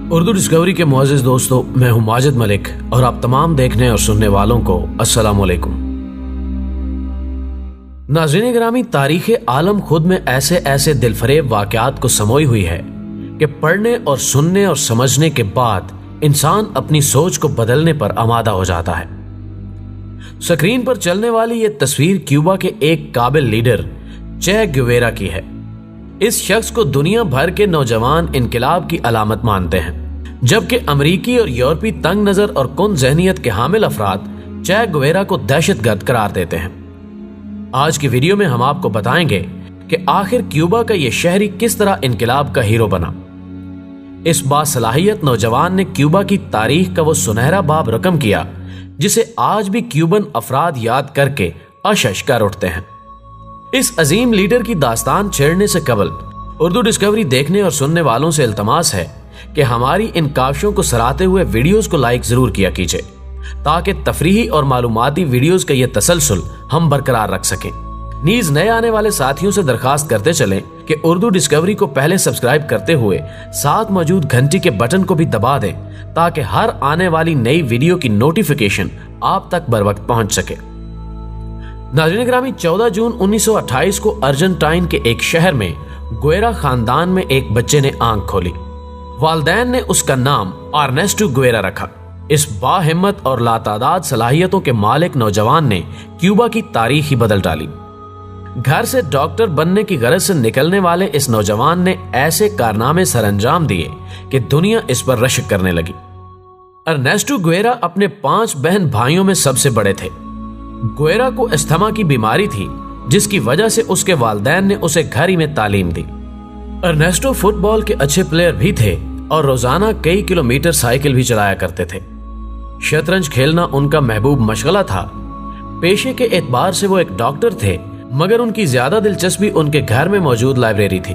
Urdu discovery के मुअज़्ज़िज़ दोस्तों, मैं हूं माजिद मलिक और आप तमाम देखने और सुनने वालों को अस्सलाम वालेकुम। नाज़रीन गिरामी, तारीख़ आलम खुद में ऐसे ऐसे दिलफरेब वाक़यात को समोई हुई है कि पढ़ने और सुनने और समझने के बाद इंसान अपनी सोच को बदलने पर आमादा हो जाता है। स्क्रीन पर चलने वाली ये तस्वीर क्यूबा के एक काबिल लीडर चे गुवेरा की है। इस शख्स को दुनिया भर के नौजवान इनकलाब की अलामत मानते हैं, जबकि अमरीकी और यूरोपी तंग नजर और कुन ज़हनियत के हामिल अफराद चे गुवेरा को दहशतगर्द करार देते हैं। आज की वीडियो में हम आपको बताएंगे कि आखिर क्यूबा का ये शहरी किस तरह इनकलाब का हीरो बना। इस बासलाहियत नौजवान ने क्यूबा की तारीख का वो सुनहरा बाब रकम किया जिसे आज भी क्यूबन अफराद याद करके अशश कर उठते हैं। इस अजीम लीडर की दास्तान छेड़ने से कबल उर्दू डिस्कवरी देखने और सुनने वालों से इल्तमास है कि हमारी इन काविशों को सराहते हुए वीडियोस को लाइक जरूर किया कीजिए, ताकि तफरीही और मालूमाती वीडियोस का ये तसलसल हम बरकरार रख सकें। नीज नए आने वाले साथियों से दरखास्त करते चलें कि उर्दू डिस्कवरी को पहले सब्सक्राइब करते हुए साथ मौजूद घंटी के बटन को भी दबा दें, ताकि हर आने वाली नई वीडियो की नोटिफिकेशन आप तक बर वक्त पहुंच सके। नाज़रीन गिरामी, 14 जून 1928 को अर्जेंटाइन के एक शहर में गुवेरा खानदान में एक बच्चे ने आंख खोली। वालदैन ने उसका नाम अर्नेस्टो गुवेरा रखा। इस बाहिम्मत और लातादाद सलाहियतों के मालिक नौजवान ने क्यूबा की तारीख ही बदल डाली। घर से डॉक्टर बनने की गरज से निकलने वाले इस नौजवान ने ऐसे कारनामे सरअंजाम दिए कि दुनिया इस पर रश्क करने लगी। अर्नेस्टो गुवेरा अपने 5 बहन भाइयों में सबसे बड़े थे। गुवेरा को अस्थमा की बीमारी थी, जिसकी वजह से उसके वालिदैन ने उसे घर ही में तालीम दी। अर्नेस्टो फुटबॉल के अच्छे प्लेयर भी थे और रोजाना कई किलोमीटर साइकिल भी चलाया करते थे। शतरंज खेलना उनका महबूब मशगला था। पेशे के एतबार से वो एक डॉक्टर थे, मगर उनकी ज्यादा दिलचस्पी उनके घर में मौजूद लाइब्रेरी थी।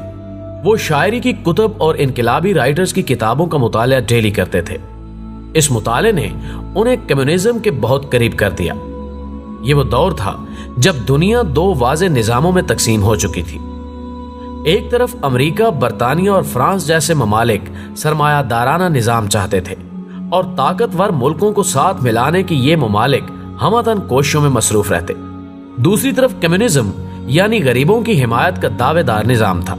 वो शायरी की कुतुब और इनकलाबी राइटर्स की किताबों का मुताला डेली करते थे। इस मुताले ने उन्हें कम्युनिज्म के बहुत करीब कर दिया। ये वो दौर था जब दुनिया 2 वाज़े निजामों में तकसीम हो चुकी थी। एक तरफ अमेरिका, बरतानिया और फ्रांस जैसे ममालिक सरमायादाराना निजाम चाहते थे और ताकतवर मुल्कों को साथ मिलाने की ये ममालिक हमतन कोशिशों में मसरूफ रहते। दूसरी तरफ कम्युनिज्म यानी गरीबों की हिमायत का दावेदार निजाम था।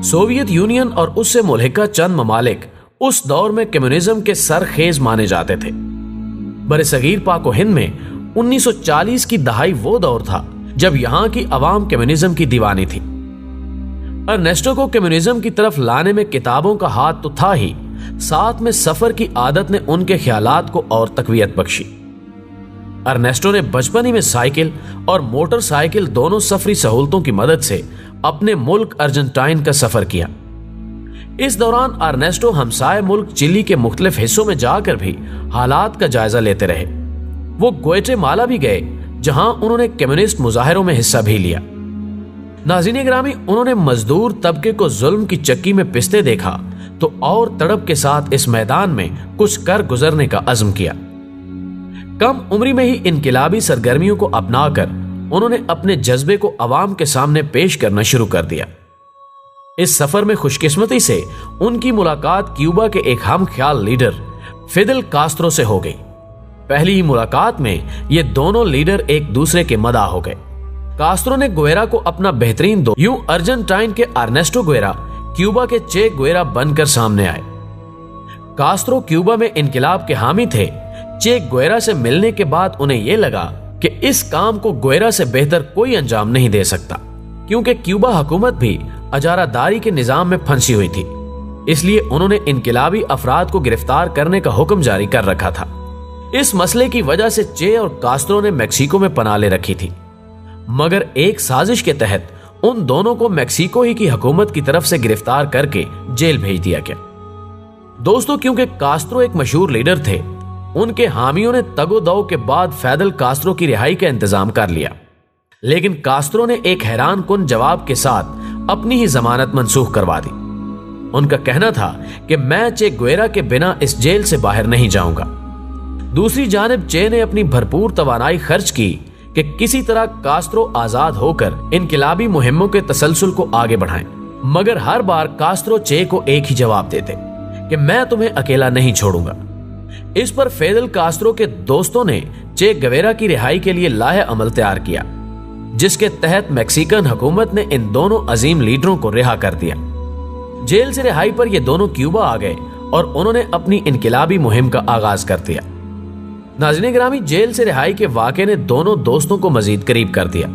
सोवियत यूनियन और उससे मुल्हिका चंद ममालिक उस दौर में कम्युनिज्म के सरखेज माने जाते थे। बरसगीर पाक व हिंद में 1940 की दहाई वो दौर था जब यहां की अवाम कम्युनिज्म की दीवानी थी। अर्नेस्टो को कम्युनिज्म की तरफ लाने में किताबों का हाथ तो था ही, साथ में सफर की आदत ने उनके ख्यालात को और तकवीयत बख्शी। अर्नेस्टो ने बचपन ही में साइकिल और मोटरसाइकिल दोनों सफरी सहूलतों की मदद से अपने मुल्क अर्जेंटाइन का सफर किया। इस दौरान अर्नेस्टो हमसाय मुल्क चिली के मुख्तलिफ हिस्सों में जाकर भी हालात का जायजा लेते रहे। वो ग्वाटेमाला भी गए, जहां उन्होंने कम्युनिस्ट मुजाहिरों में हिस्सा भी लिया। नाज़रीन गिरामी, उन्होंने मजदूर तबके को जुल्म की चक्की में पिसते देखा तो और तड़प के साथ इस मैदान में कुछ कर गुजरने का अज़्म किया। कम उम्री में ही इनकिलाबी सरगर्मियों को अपनाकर उन्होंने अपने जज्बे को अवाम के सामने पेश करना शुरू कर दिया। इस सफर में खुशकिस्मती से उनकी मुलाकात क्यूबा के एक हम ख्याल लीडर फिदेल कास्त्रो से हो गई। पहली ही मुलाकात में ये दोनों लीडर एक दूसरे के मदा हो गए। कास्त्रो ने गुवेरा को अपना बेहतरीन दोस्त, यूं अर्जेंटाइन के अर्नेस्टो गुवेरा क्यूबा के चे गुवेरा बनकर सामने आए। कास्त्रो क्यूबा में इनकलाब के हामी थे। चे गुवेरा से मिलने के बाद उन्हें यह लगा कि इस काम को गुवेरा से बेहतर कोई अंजाम नहीं दे सकता, क्योंकि क्यूबा हुकूमत भी अजारादारी के निजाम में फंसी हुई थी। इसलिए उन्होंने इनकलाबी अफराद को गिरफ्तार करने का हुक्म जारी कर रखा था। इस मसले की वजह से चे और कास्त्रो ने मेक्सिको में पनाह ले रखी थी, मगर एक साजिश के तहत उन दोनों को मेक्सिको ही की हुकूमत की तरफ से गिरफ्तार करके जेल भेज दिया गया। दोस्तों, क्योंकि कास्त्रो एक मशहूर लीडर थे, उनके हामियों ने तगोदौ के बाद फिदेल कास्त्रो की रिहाई का इंतजाम कर लिया, लेकिन कास्त्रो ने एक हैरान कुन जवाब के साथ अपनी ही जमानत मंसूख करवा दी। उनका कहना था कि मैं चे गुवेरा के बिना इस जेल से बाहर नहीं जाऊंगा। दूसरी जानिब चे ने अपनी भरपूर तवानाई खर्च की कि किसी तरह कास्त्रो आजाद होकर इनकिलाबी मुहिमों के तसलसल को आगे बढ़ाएं, मगर हर बार कास्त्रो चे को एक ही जवाब देते कि मैं तुम्हें अकेला नहीं छोड़ूंगा। इस पर फेदल कास्त्रो के दोस्तों ने चे गवेरा की रिहाई के लिए लाहे अमल तैयार किया, जिसके तहत मैक्सिकन हुकूमत ने इन दोनों अजीम लीडरों को रिहा कर दिया। जेल से रिहाई पर ये दोनों क्यूबा आ गए और उन्होंने अपनी इनकिलाबी मुहिम का आगाज कर दिया। नाज़रीन गिरामी, जेल से रिहाई के वाक़े ने दोनों दोस्तों को मजीद करीब कर दिया।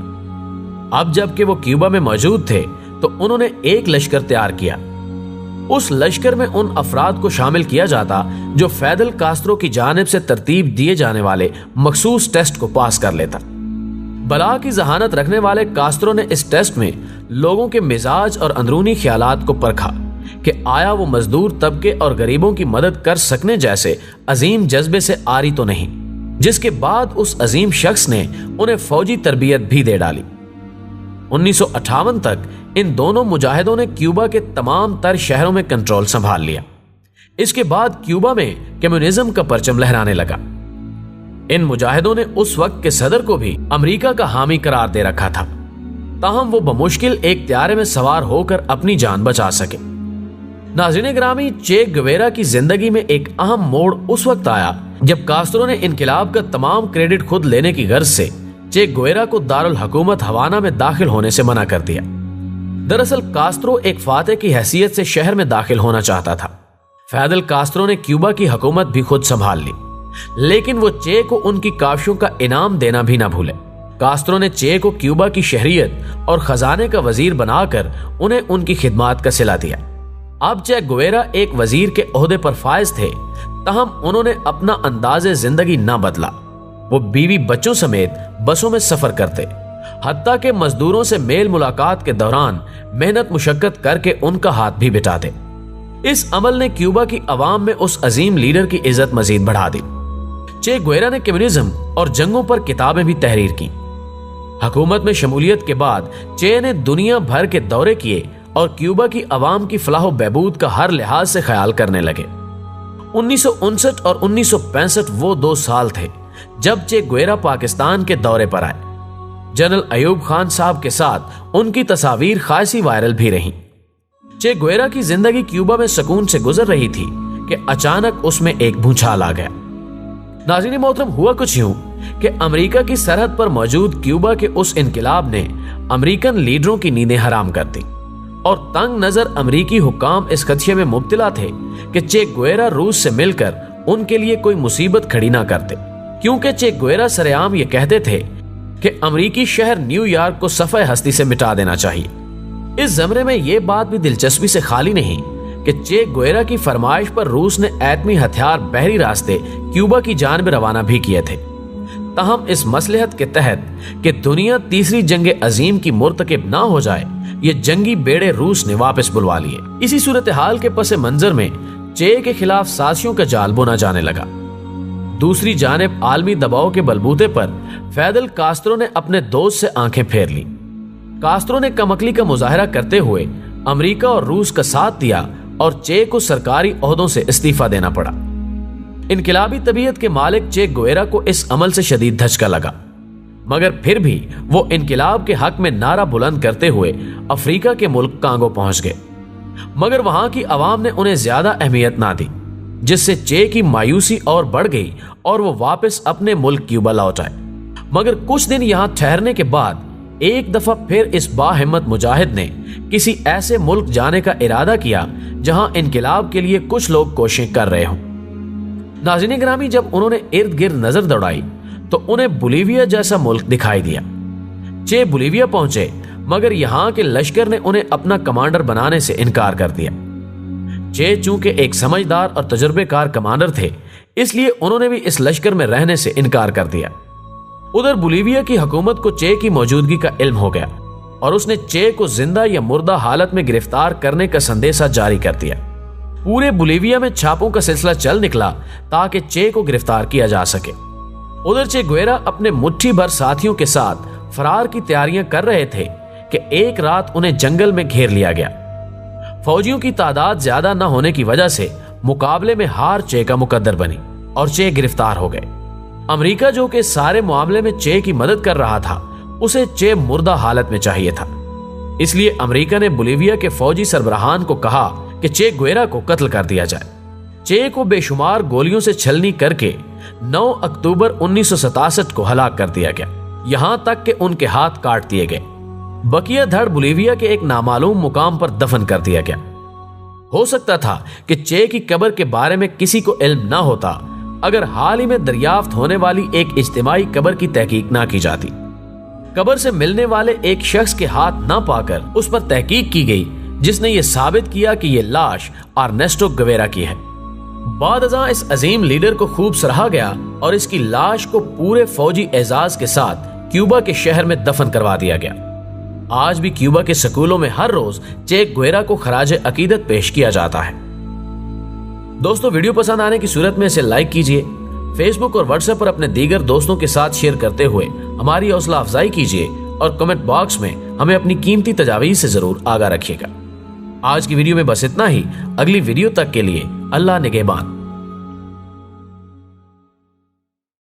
अब जबकि वो क्यूबा में मौजूद थे तो उन्होंने एक लश्कर तैयार किया। उस लश्कर में उन अफराद को शामिल किया जाता जो फैदल कास्त्रो की जानिब से तरतीब दिए जाने वाले मखसूस टेस्ट को पास कर लेता। बला की जहानत रखने वाले कास्त्रो ने इस टेस्ट में लोगों के मिजाज और अंदरूनी ख्यालात को परखा कि आया वो मजदूर तबके और गरीबों की मदद कर सकने जैसे अजीम जज्बे से आरी तो नहीं, जिसके बाद उस अजीम शख्स ने उन्हें फौजी तरबियत भी दे डाली। 1958 तक इन दोनों मुजाहिदों ने क्यूबा के तमाम तर शहरों में कंट्रोल संभाल लिया। इसके बाद क्यूबा में कम्युनिज्म का परचम लहराने लगा। इन मुजाहिदों ने उस वक्त के सदर को भी अमेरिका का हामी करार दे रखा था, ताहम वो बमुश्किल एक त्यारे में सवार होकर अपनी जान बचा सके। नाज़रीन गिरामी, चे गवेरा की जिंदगी में एक अहम मोड़ उस वक्त आया जब कास्त्रो ने इनकिलाब का तमाम क्रेडिट खुद लेने की गर्ज से चे गुवेरा को दारुल हुकूमत हवाना में दाखिल होने से मना कर दिया। दरअसल कास्त्रो एक फाते की हैसियत से शहर में दाखिल होना चाहता था। फैदल कास्त्रो ने क्यूबा की हुकूमत भी खुद संभाल ली, लेकिन वो चे को उनकी काविशों का इनाम देना भी ना भूले। कास्त्रो ने चे को क्यूबा की शहरियत और खजाने का वजीर बनाकर उन्हें उनकी खिदमात का सिला दिया। अब चे गुवेरा एक वजीर के ओहदे पर फायज थे, तहम उन्होंने अपना अंदाज़े जिंदगी ना बदला। वो बीवी बच्चों समेत बसों में सफर करते, हत्ता के मजदूरों से मेल मुलाकात के दौरान मेहनत मुशक्कत करके उनका हाथ भी बिठाते। इस अमल ने क्यूबा की अवाम में उस अजीम लीडर की इज्जत मजीद बढ़ा दी। चे गुवेरा ने कम्युनिज्म और जंगों पर किताबें भी तहरीर की। हुकूमत में शमूलियत के बाद चे ने दुनिया भर के दौरे किए और क्यूबा की अवाम की फलाह बहबूद का हर लिहाज से ख्याल करने लगे। 1959 और 1965 वो 2 साल थे जब चे गुवेरा पाकिस्तान के दौरे पर आए। जनरल अयूब खान साहब के साथ उनकी तस्वीर खासी वायरल भी रही। चे गुवेरा की जिंदगी क्यूबा में सुकून से गुजर रही थी कि अचानक उसमें एक भूचाल आ गया। नाज़रीन मोहतरम, हुआ कुछ यूं कि अमेरिका की सरहद पर मौजूद क्यूबा के उस इनकिलाब ने अमेरिकन लीडरों की नींदें हराम कर दी और तंग नजर अमेरिकी हुकाम इस खदशे में मुब्तला थे कि चे गुवेरा रूस से मिलकर उनके लिए कोई मुसीबत खड़ी ना करते, क्योंकि चे गुवेरा सरेआम ये कहते थे कि अमेरिकी शहर न्यूयॉर्क को सफ़े हस्ती से मिटा देना चाहिए। इस जमरे में यह बात भी दिलचस्पी से खाली नहीं कि चे गुवेरा की फरमाइश पर रूस ने एटमी हथियार बहरी रास्ते क्यूबा की जानिब रवाना भी किए थे। ताहम इस मसलहत के तहत कि दुनिया तीसरी जंग अजीम की मुर्तकिब ना हो जाए, ये जंगी बेड़े रूस ने वापस बुलवा लिए। इसी सूरत हाल के पस मंजर में चे के खिलाफ साजिशों का जाल बुना जाने लगा। दूसरी जानिब आलमी दबाव के बलबूते पर फैदल कास्त्रो ने अपने दोस्त से आंखें फेर ली। कास्त्रो ने कमकली का मुजाहरा करते हुए अमेरिका और रूस का साथ दिया और चे को सरकारी ओहदों से इस्तीफा देना पड़ा। इनकिलाबी तबीयत के मालिक चे गुवेरा को इस अमल से शदीद धचका लगा, मगर फिर भी वो इनकिलाब के हक में नारा बुलंद करते हुए अफ्रीका के मुल्क कांगो पहुंच गए। मगर वहां की आवाम ने उन्हें ज्यादा अहमियत ना दी, जिससे चे की मायूसी और बढ़ गई और वो वापस अपने मुल्क क्यूबा लौट आए। मगर कुछ दिन यहां ठहरने के बाद एक दफा फिर इस बाहिम्मत मुजाहिद ने किसी ऐसे मुल्क जाने का इरादा किया जहां इनकिलाब के लिए कुछ लोग कोशिश कर रहे हों। नाज़रीन गिरामी, जब उन्होंने इर्द गिर्द नजर दौड़ाई तो उन्हें बोलीविया जैसा मुल्क दिखाई दिया। चे बोलीविया पहुंचे, मगर यहां के लश्कर ने उन्हें अपना कमांडर बनाने से इनकार कर दिया। चे चूंकि एक समझदार और तजुर्बेकार कमांडर थे, इसलिए उन्होंने भी इस लश्कर में रहने से इनकार कर दिया। उधर बोलीविया की हुकूमत को चे की मौजूदगी का इल्म हो गया और उसने चे को जिंदा या मुर्दा हालत में गिरफ्तार करने का संदेशा जारी कर दिया। पूरे बोलीविया में छापों का सिलसिला चल निकला ताकि चे को गिरफ्तार किया जा सके। उधर चे गुवेरा अपने मुट्ठी भर साथियों के साथ फरार की तैयारियां कर रहे थे कि एक रात उन्हें जंगल में घेर लिया गया। फौजियों की तादाद ज्यादा न होने की वजह से मुकाबले में हार चे का मुकद्दर बनी और चे गिरफ्तार हो गए। अमेरिका, जो कि सारे मामले में चे की मदद कर रहा था, उसे चे मुर्दा हालत में चाहिए था। इसलिए अमेरिका ने बोलिविया के फौजी सरबराहान को कहा कि चे गुएरा को कत्ल कर दिया जाए। चे को बेशुमार गोलियों से छलनी करके 9 अक्टूबर 1967 को हलाक कर दिया गया, यहां तक कि उनके हाथ काट दिए गए। बकिया धड़ बोलिविया के एक नामालूम मुकाम पर दफन कर दिया गया। हो सकता था कि चे की कब्र के बारे में किसी को इल्म ना होता अगर हाल ही में दरियाफ्त होने वाली एक इज्तिमाई कब्र की तहकीक ना की जाती। कब्र से मिलने वाले एक शख्स के हाथ ना पाकर उस पर तहकीक की गई, जिसने ये साबित किया कि यह लाश अर्नेस्टो गुवेरा की है। बादअज़ां इस अजीम लीडर को खूब सराहा गया और इसकी लाश को पूरे फौजी एजाज के साथ क्यूबा के शहर में दफन करवा दिया गया। आज भी क्यूबा के स्कूलों में हर रोज चे गुएरा को खराज अकीदत पेश किया जाता है। दोस्तों, वीडियो पसंद आने की सूरत में इसे लाइक कीजिए, फेसबुक और व्हाट्सएप पर अपने दीगर दोस्तों के साथ शेयर करते हुए हमारी हौसला अफजाई कीजिए और कमेंट बॉक्स में हमें अपनी कीमती तजावीज़ से जरूर आगाह रखिएगा। आज की वीडियो में बस इतना ही। अगली वीडियो तक के लिए अल्लाह निगहबान।